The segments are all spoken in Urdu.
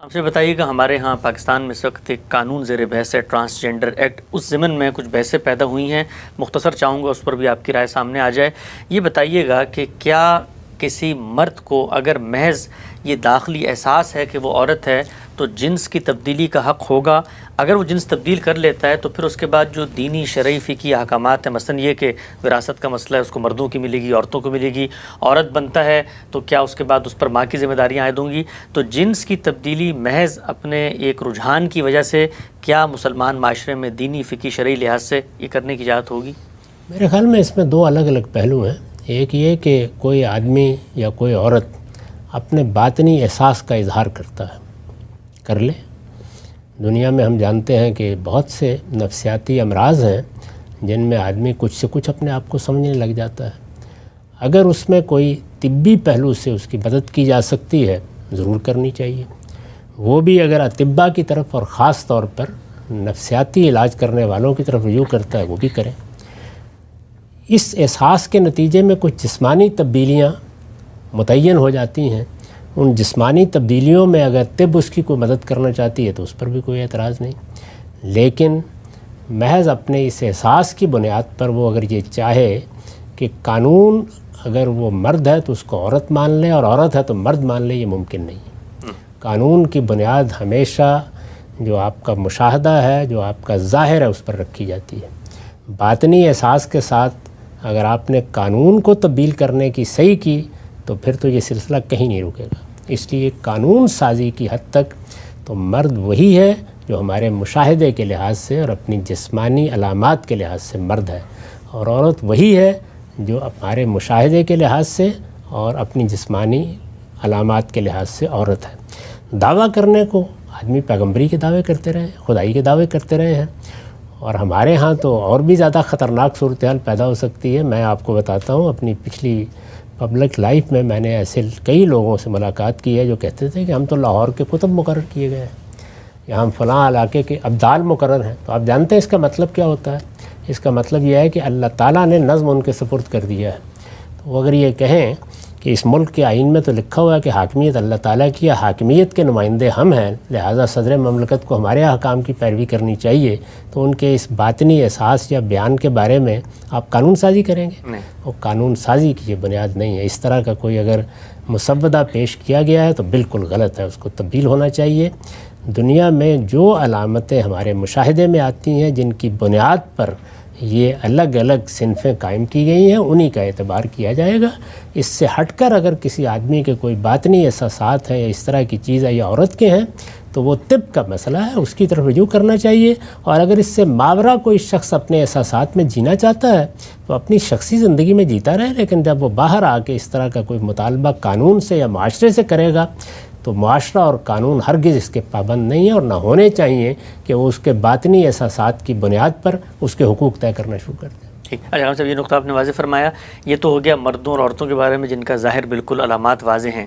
ہم سے بتائیے کہ ہمارے ہاں پاکستان میں اس وقت ایک قانون زیر بحث ہے، ٹرانسجینڈر ایکٹ، اس ضمن میں کچھ بحثیں پیدا ہوئی ہیں، مختصر چاہوں گا اس پر بھی آپ کی رائے سامنے آ جائے۔ یہ بتائیے گا کہ کیا کسی مرد کو اگر محض یہ داخلی احساس ہے کہ وہ عورت ہے تو جنس کی تبدیلی کا حق ہوگا؟ اگر وہ جنس تبدیل کر لیتا ہے تو پھر اس کے بعد جو دینی شرعی فقہی احکامات ہیں، مثلا یہ کہ وراثت کا مسئلہ ہے، اس کو مردوں کی ملے گی، عورتوں کو ملے گی، عورت بنتا ہے تو کیا اس کے بعد اس پر ماں کی ذمہ داریاں عائد ہوں گی؟ تو جنس کی تبدیلی محض اپنے ایک رجحان کی وجہ سے کیا مسلمان معاشرے میں دینی فقہی شرعی لحاظ سے یہ کرنے کی اجازت ہوگی؟ میرے خیال میں اس میں دو الگ الگ پہلو ہیں۔ ایک یہ کہ کوئی آدمی یا کوئی عورت اپنے باطنی احساس کا اظہار کرتا ہے، کر لے۔ دنیا میں ہم جانتے ہیں کہ بہت سے نفسیاتی امراض ہیں جن میں آدمی کچھ سے کچھ اپنے آپ کو سمجھنے لگ جاتا ہے۔ اگر اس میں کوئی طبی پہلو سے اس کی مدد کی جا سکتی ہے ضرور کرنی چاہیے، وہ بھی اگر اطباء کی طرف اور خاص طور پر نفسیاتی علاج کرنے والوں کی طرف رجوع کرتا ہے وہ بھی کریں۔ اس احساس کے نتیجے میں کچھ جسمانی تبدیلیاں متعین ہو جاتی ہیں، ان جسمانی تبدیلیوں میں اگر طب اس کی کوئی مدد کرنا چاہتی ہے تو اس پر بھی کوئی اعتراض نہیں، لیکن محض اپنے اس احساس کی بنیاد پر وہ اگر یہ چاہے کہ قانون اگر وہ مرد ہے تو اس کو عورت مان لے اور عورت ہے تو مرد مان لے، یہ ممکن نہیں ہے۔ قانون کی بنیاد ہمیشہ جو آپ کا مشاہدہ ہے، جو آپ کا ظاہر ہے، اس پر رکھی جاتی ہے۔ باطنی احساس کے ساتھ اگر آپ نے قانون کو تبدیل کرنے کی صحیح کی تو پھر تو یہ سلسلہ کہیں نہیں رکے گا۔ اس لیے قانون سازی کی حد تک تو مرد وہی ہے جو ہمارے مشاہدے کے لحاظ سے اور اپنی جسمانی علامات کے لحاظ سے مرد ہے، اور عورت وہی ہے جو ہمارے مشاہدے کے لحاظ سے اور اپنی جسمانی علامات کے لحاظ سے عورت ہے۔ دعویٰ کرنے کو آدمی پیغمبری کے دعوے کرتے رہے، خدائی کے دعوے کرتے رہے ہیں، اور ہمارے ہاں تو اور بھی زیادہ خطرناک صورتحال پیدا ہو سکتی ہے۔ میں آپ کو بتاتا ہوں، اپنی پچھلی پبلک لائف میں نے ایسے کئی لوگوں سے ملاقات کی ہے جو کہتے تھے کہ ہم تو لاہور کے کتب مقرر کیے گئے ہیں، یا ہم فلاں علاقے کے ابدال مقرر ہیں۔ تو آپ جانتے ہیں اس کا مطلب کیا ہوتا ہے؟ اس کا مطلب یہ ہے کہ اللہ تعالیٰ نے نظم ان کے سپرد کر دیا ہے۔ تو وہ اگر یہ کہیں کہ اس ملک کے آئین میں تو لکھا ہوا ہے کہ حاکمیت اللہ تعالیٰ کی ہے، حاکمیت کے نمائندے ہم ہیں، لہٰذا صدر مملکت کو ہمارے احکام کی پیروی کرنی چاہیے، تو ان کے اس باطنی احساس یا بیان کے بارے میں آپ قانون سازی کریں گے؟ وہ قانون سازی کی یہ بنیاد نہیں ہے۔ اس طرح کا کوئی اگر مسودہ پیش کیا گیا ہے تو بالکل غلط ہے، اس کو تبدیل ہونا چاہیے۔ دنیا میں جو علامتیں ہمارے مشاہدے میں آتی ہیں جن کی بنیاد پر یہ الگ الگ صنفیں قائم کی گئی ہیں، انہی کا اعتبار کیا جائے گا۔ اس سے ہٹ کر اگر کسی آدمی کے کوئی باطنی احساسات ہیں یا اس طرح کی چیز ہے یا عورت کے ہیں تو وہ طب کا مسئلہ ہے، اس کی طرف رجوع کرنا چاہیے۔ اور اگر اس سے ماورا کوئی شخص اپنے احساسات میں جینا چاہتا ہے تو اپنی شخصی زندگی میں جیتا رہے، لیکن جب وہ باہر آ کے اس طرح کا کوئی مطالبہ قانون سے یا معاشرے سے کرے گا تو معاشرہ اور قانون ہرگز اس کے پابند نہیں ہیں، اور نہ ہونے چاہیے کہ وہ اس کے باطنی احساسات کی بنیاد پر اس کے حقوق طے کرنا شروع کر دیں۔ ٹھیک، اچھا صاحب، یہ نقطہ آپ نے واضح فرمایا۔ یہ تو ہو گیا مردوں اور عورتوں کے بارے میں جن کا ظاہر بالکل علامات واضح ہیں۔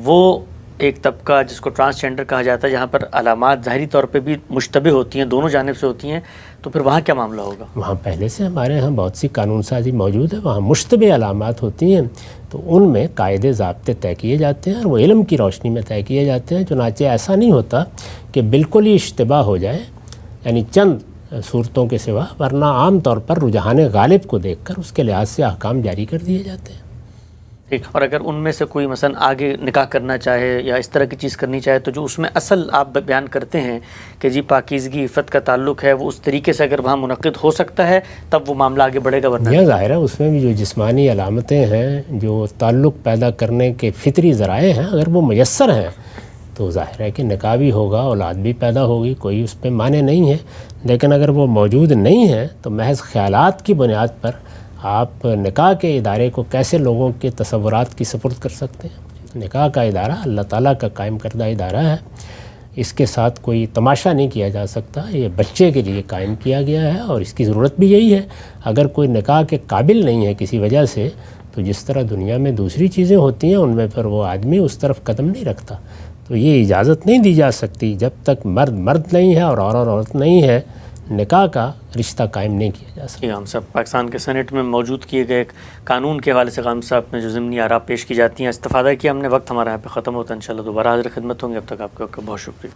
وہ ایک طبقہ جس کو ٹرانسجینڈر کہا جاتا ہے، جہاں پر علامات ظاہری طور پہ بھی مشتبہ ہوتی ہیں، دونوں جانب سے ہوتی ہیں، تو پھر وہاں کیا معاملہ ہوگا؟ وہاں پہلے سے ہمارے ہاں بہت سی قانون سازی موجود ہے، وہاں مشتبہ علامات ہوتی ہیں تو ان میں قاعدے ضابطے طے کیے جاتے ہیں اور وہ علم کی روشنی میں طے کیے جاتے ہیں۔ چنانچہ ایسا نہیں ہوتا کہ بالکل ہی اشتباہ ہو جائے، یعنی چند صورتوں کے سوا، ورنہ عام طور پر رجحان غالب کو دیکھ کر اس کے لحاظ سے احکام جاری کر دیے جاتے ہیں۔ ٹھیک، اور اگر ان میں سے کوئی مثلا آگے نکاح کرنا چاہے یا اس طرح کی چیز کرنی چاہے تو جو اس میں اصل آپ بیان کرتے ہیں کہ جی پاکیزگی عفت کا تعلق ہے، وہ اس طریقے سے اگر وہاں منعقد ہو سکتا ہے تب وہ معاملہ آگے بڑھے گا، ورنہ یہ ظاہر ہے اس میں بھی جو جسمانی علامتیں ہیں، جو تعلق پیدا کرنے کے فطری ذرائع ہیں، اگر وہ میسر ہیں تو ظاہر ہے کہ نکاح بھی ہوگا، اولاد بھی پیدا ہوگی، کوئی اس پہ معنی نہیں ہے۔ لیکن اگر وہ موجود نہیں ہے تو محض خیالات کی بنیاد پر آپ نکاح کے ادارے کو کیسے لوگوں کے تصورات کی سپرد کر سکتے ہیں؟ نکاح کا ادارہ اللہ تعالیٰ کا قائم کردہ ادارہ ہے، اس کے ساتھ کوئی تماشا نہیں کیا جا سکتا، یہ بچے کے لیے قائم کیا گیا ہے اور اس کی ضرورت بھی یہی ہے۔ اگر کوئی نکاح کے قابل نہیں ہے کسی وجہ سے تو جس طرح دنیا میں دوسری چیزیں ہوتی ہیں ان میں پھر وہ آدمی اس طرف قدم نہیں رکھتا، تو یہ اجازت نہیں دی جا سکتی جب تک مرد مرد نہیں ہے اور عورت نہیں ہے، نکاح کا رشتہ قائم نہیں کیا جا سکتا۔ خام صاحب، پاکستان کے سینٹ میں موجود کیے گئے ایک قانون کے حوالے سے خام صاحب نے جو ضمنی آراء پیش کی جاتی ہیں، استفادہ کیا ہم نے، وقت ہمارا یہاں پہ ختم ہوتا ہے، انشاءاللہ دوبارہ حاضر خدمت ہوں گے، اب تک آپ کا بہت شکریہ۔